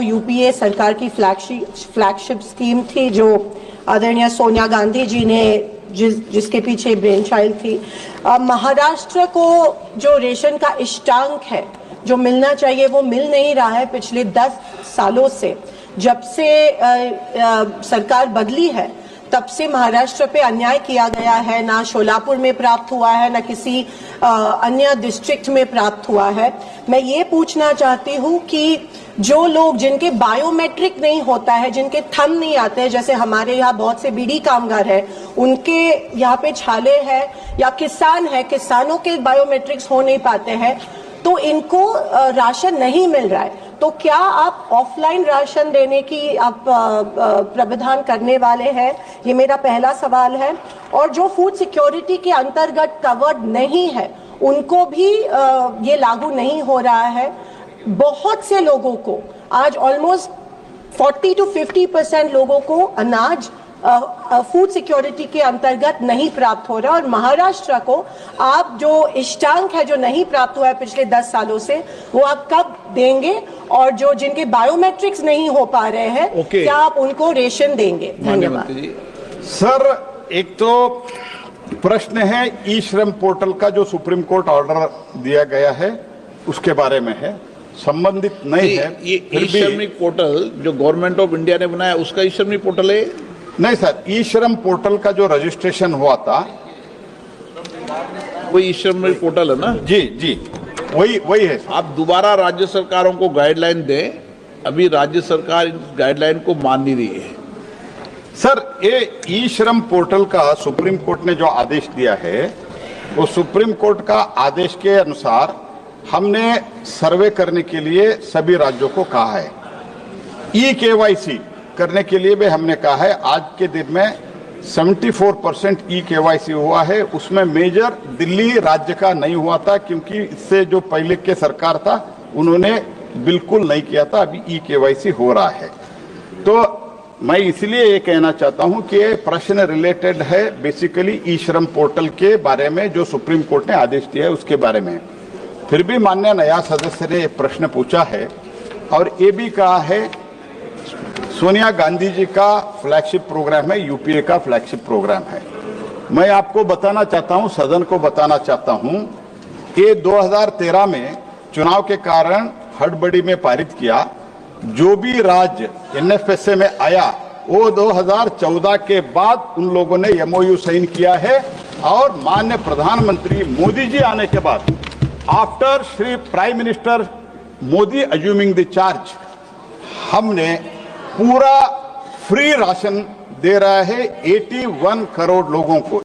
UPA सरकार की flagship scheme थी जो आदरणीय सोनिया गांधी जी ने जिसके पीछे ब्रेन चाइल्ड थी। महाराष्ट्र को जो रेशन का इष्टांक है जो मिलना चाहिए वो मिल नहीं रहा है। पिछले 10 सालों से जब से सरकार बदली है तब से महाराष्ट्र पे अन्याय किया गया है। ना शोलापुर में प्राप्त हुआ है, ना किसी अन्य डिस्ट्रिक्ट में प्राप्त हुआ है। मैं ये पूछना चाहती हूँ कि जो लोग जिनके बायोमेट्रिक नहीं होता है, जिनके थंब नहीं आते हैं, जैसे हमारे यहाँ बहुत से बीड़ी कामगार हैं, उनके यहाँ पे छाले हैं, या किसान है, किसानों के बायोमेट्रिक्स हो नहीं पाते हैं, तो इनको राशन नहीं मिल रहा है। तो क्या आप ऑफलाइन राशन देने की आप प्रावधान करने वाले हैं? ये मेरा पहला सवाल है। और जो फूड सिक्योरिटी के अंतर्गत कवर्ड नहीं है उनको भी ये लागू नहीं हो रहा है। बहुत से लोगों को आज ऑलमोस्ट 40 to 50% लोगों को अनाज फूड सिक्योरिटी के अंतर्गत नहीं प्राप्त हो रहा। और महाराष्ट्र को आप जो इष्टांक है जो नहीं प्राप्त हुआ है पिछले 10 सालों से, वो आप कब देंगे? और जो जिनके बायोमेट्रिक्स नहीं हो पा रहे हैं क्या आप उनको रेशन देंगे? धन्यवाद सर। एक तो प्रश्न है ई श्रम पोर्टल का जो सुप्रीम कोर्ट ऑर्डर दिया गया है उसके बारे में है, संबंधित नहीं है। ये ई श्रमिक पोर्टल जो गवर्नमेंट ऑफ इंडिया ने बनाया उसका ई श्रमिक पोर्टल है? नहीं सर, ई श्रम पोर्टल का जो रजिस्ट्रेशन हुआ था वही ई श्रमिक पोर्टल है ना? जी जी, वही है। आप दोबारा राज्य सरकारों को गाइडलाइन दें। अभी राज्य सरकार इस गाइडलाइन को मान नहीं रही है। सर, ये ई श्रम पोर्टल का सुप्रीम कोर्ट ने जो आदेश दिया है वो सुप्रीम कोर्ट का आदेश के अनुसार हमने सर्वे करने के लिए सभी राज्यों को कहा है। ई केवाईसी करने के लिए भी हमने कहा है। आज के दिन में 74% ई केवाईसी हुआ है, उसमें मेजर दिल्ली राज्य का नहीं हुआ था क्योंकि इससे जो पहले के सरकार था उन्होंने बिल्कुल नहीं किया था। अभी ई केवाईसी हो रहा है। तो मैं इसलिए ये कहना चाहता हूं कि ये प्रश्न रिलेटेड है बेसिकली ई श्रम पोर्टल के बारे में जो सुप्रीम कोर्ट ने आदेश दिया है उसके बारे में। फिर भी माननीय नया सदस्य ने प्रश्न पूछा है और ये भी कहा है सोनिया गांधी जी का फ्लैगशिप प्रोग्राम है, यूपीए का फ्लैगशिप प्रोग्राम है। मैं आपको बताना चाहता हूं, सदन को बताना चाहता हूं, ये 2013 में चुनाव के कारण हड़बड़ी में पारित किया। जो भी राज्य एनएफएसए में आया वो 2014 के बाद उन लोगों ने एमओयू साइन किया है। और माननीय प्रधानमंत्री मोदी जी आने के बाद after Shri prime minister Modi assuming the charge, हमने पूरा फ्री राशन दे रहा है 81 करोड़ लोगों को।